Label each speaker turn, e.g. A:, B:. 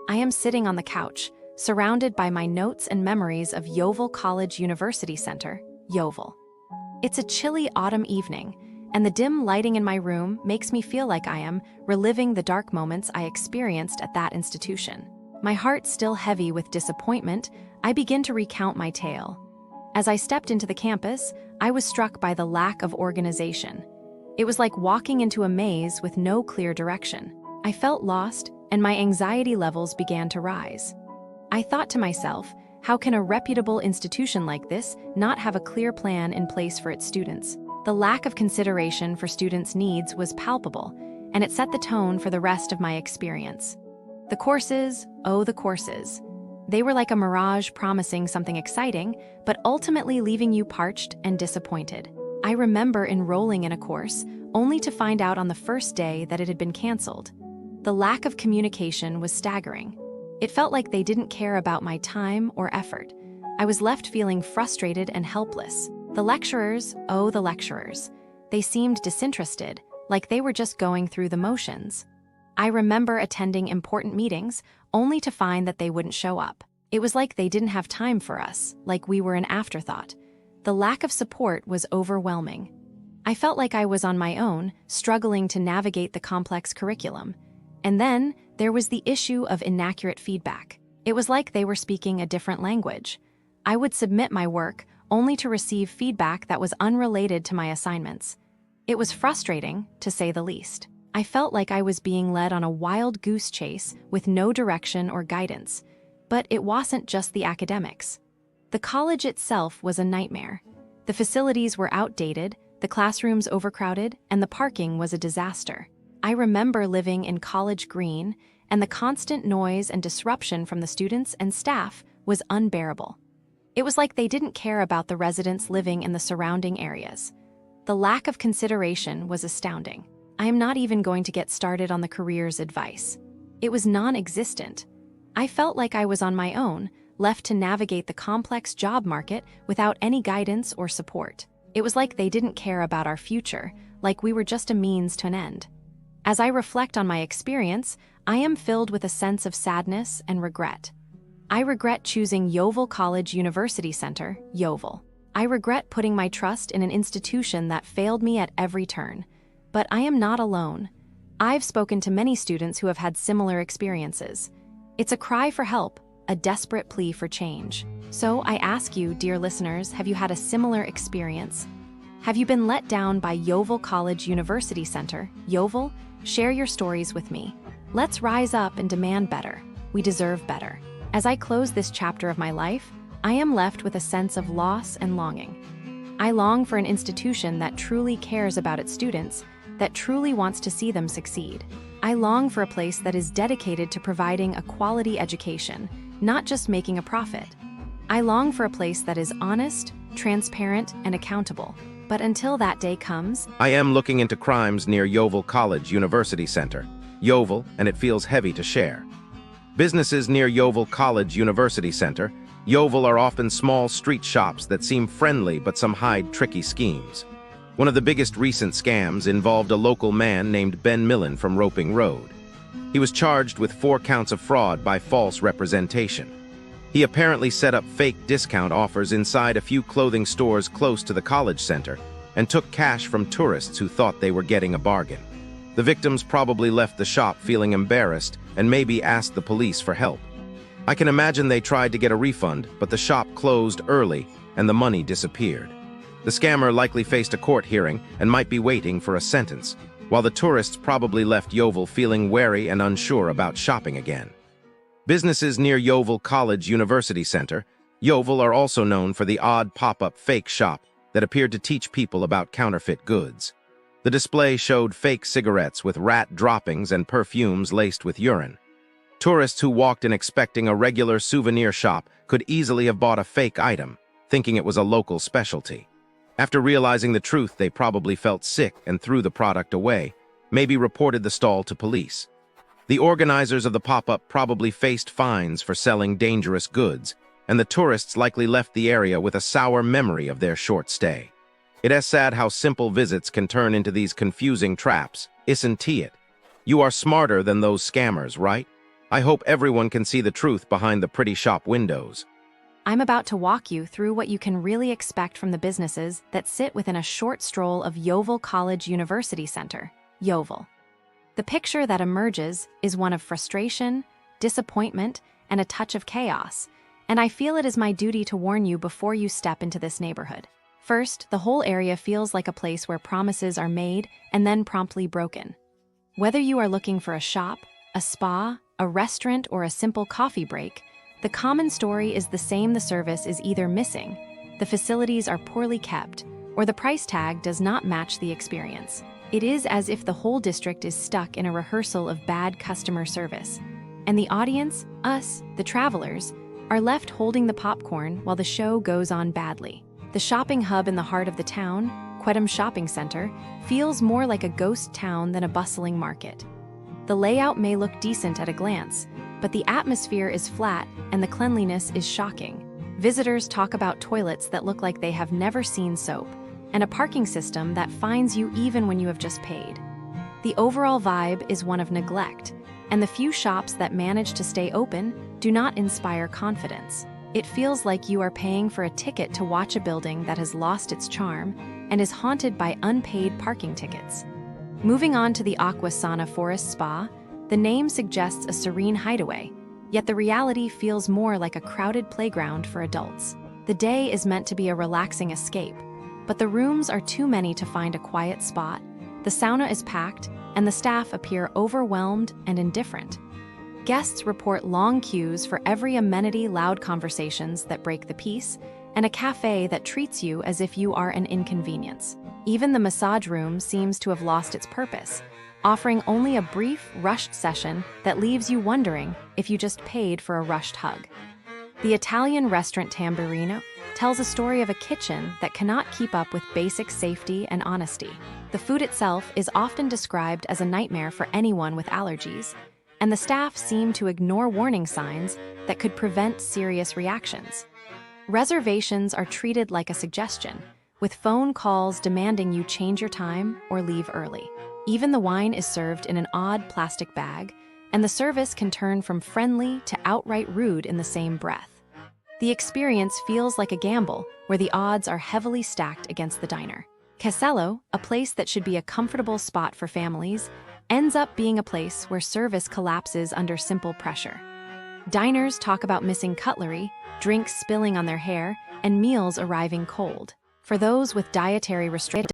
A: I am sitting on the couch, surrounded by my notes and memories of Yeovil College University Center, Yeovil. It's a chilly autumn evening, and the dim lighting in my room makes me feel like I am reliving the dark moments I experienced at that institution. My heart still heavy with disappointment, I begin to recount my tale. As I stepped into the campus, I was struck by the lack of organization. It was like walking into a maze with no clear direction. I felt lost, and my anxiety levels began to rise. I thought to myself, how can a reputable institution like this not have a clear plan in place for its students? The lack of consideration for students' needs was palpable, and it set the tone for the rest of my experience. The courses, oh the courses. They were like a mirage promising something exciting, but ultimately leaving you parched and disappointed. I remember enrolling in a course, only to find out on the first day that it had been canceled. The lack of communication was staggering. It felt like they didn't care about my time or effort. I was left feeling frustrated and helpless. The lecturers, oh the lecturers. They seemed disinterested, like they were just going through the motions. I remember attending important meetings, only to find that they wouldn't show up. It was like they didn't have time for us, like we were an afterthought. The lack of support was overwhelming. I felt like I was on my own, struggling to navigate the complex curriculum. And then, there was the issue of inaccurate feedback. It was like they were speaking a different language. I would submit my work, only to receive feedback that was unrelated to my assignments. It was frustrating, to say the least. I felt like I was being led on a wild goose chase with no direction or guidance. But it wasn't just the academics. The college itself was a nightmare. The facilities were outdated, the classrooms overcrowded, and the parking was a disaster. I remember living in College Green, and the constant noise and disruption from the students and staff was unbearable. It was like they didn't care about the residents living in the surrounding areas. The lack of consideration was astounding. I am not even going to get started on the careers advice. It was non-existent. I felt like I was on my own, left to navigate the complex job market without any guidance or support. It was like they didn't care about our future, like we were just a means to an end. As I reflect on my experience, I am filled with a sense of sadness and regret. I regret choosing Yeovil College University Center, Yeovil. I regret putting my trust in an institution that failed me at every turn. But I am not alone. I've spoken to many students who have had similar experiences. It's a cry for help, a desperate plea for change. So I ask you, dear listeners, have you had a similar experience? Have you been let down by Yeovil College University Center, Yeovil? Share your stories with me. Let's rise up and demand better. We deserve better. As I close this chapter of my life, I am left with a sense of loss and longing. I long for an institution that truly cares about its students, that truly wants to see them succeed. I long for a place that is dedicated to providing a quality education, not just making a profit. I long for a place that is honest, transparent, and accountable. But until that day comes,
B: I am looking into crimes near Yeovil College University Center, Yeovil, and it feels heavy to share. Businesses near Yeovil College University Center, Yeovil are often small street shops that seem friendly but some hide tricky schemes. One of the biggest recent scams involved a local man named Ben Millen from Roping Road. He was charged with 4 counts of fraud by false representation. He apparently set up fake discount offers inside a few clothing stores close to the college center and took cash from tourists who thought they were getting a bargain. The victims probably left the shop feeling embarrassed and maybe asked the police for help. I can imagine they tried to get a refund, but the shop closed early and the money disappeared. The scammer likely faced a court hearing and might be waiting for a sentence, while the tourists probably left Yeovil feeling wary and unsure about shopping again. Businesses near Yeovil College University Center, Yeovil, are also known for the odd pop-up fake shop that appeared to teach people about counterfeit goods. The display showed fake cigarettes with rat droppings and perfumes laced with urine. Tourists who walked in expecting a regular souvenir shop could easily have bought a fake item, thinking it was a local specialty. After realizing the truth, they probably felt sick and threw the product away, maybe reported the stall to police. The organizers of the pop-up probably faced fines for selling dangerous goods, and the tourists likely left the area with a sour memory of their short stay. It is sad how simple visits can turn into these confusing traps, Isn't it? You are smarter than those scammers, right? I hope everyone can see the truth behind the pretty shop windows.
A: I'm about to walk you through what you can really expect from the businesses that sit within a short stroll of Yeovil College University Center, Yeovil. The picture that emerges is one of frustration, disappointment, and a touch of chaos, and I feel it is my duty to warn you before you step into this neighborhood. First, the whole area feels like a place where promises are made and then promptly broken. Whether you are looking for a shop, a spa, a restaurant, or a simple coffee break, the common story is the same: the service is either missing, the facilities are poorly kept, or the price tag does not match the experience. It is as if the whole district is stuck in a rehearsal of bad customer service, and the audience, us, the travelers, are left holding the popcorn while the show goes on badly. The shopping hub in the heart of the town, Quedham Shopping Center, feels more like a ghost town than a bustling market. The layout may look decent at a glance, but the atmosphere is flat and the cleanliness is shocking. Visitors talk about toilets that look like they have never seen soap, and a parking system that fines you even when you have just paid. The overall vibe is one of neglect, and the few shops that manage to stay open do not inspire confidence. It feels like you are paying for a ticket to watch a building that has lost its charm and is haunted by unpaid parking tickets. Moving on to the Aqua Sauna Forest Spa, the name suggests a serene hideaway, yet the reality feels more like a crowded playground for adults. The day is meant to be a relaxing escape, but the rooms are too many to find a quiet spot. The sauna is packed, and the staff appear overwhelmed and indifferent. Guests report long queues for every amenity, loud conversations that break the peace, and a cafe that treats you as if you are an inconvenience. Even the massage room seems to have lost its purpose, offering only a brief, rushed session that leaves you wondering if you just paid for a rushed hug. The Italian restaurant Tamburino tells a story of a kitchen that cannot keep up with basic safety and honesty. The food itself is often described as a nightmare for anyone with allergies, and the staff seem to ignore warning signs that could prevent serious reactions. Reservations are treated like a suggestion, with phone calls demanding you change your time or leave early. Even the wine is served in an odd plastic bag, and the service can turn from friendly to outright rude in the same breath. The experience feels like a gamble, where the odds are heavily stacked against the diner. Casello, a place that should be a comfortable spot for families, ends up being a place where service collapses under simple pressure. Diners talk about missing cutlery, drinks spilling on their hair, and meals arriving cold. For those with dietary restrictions,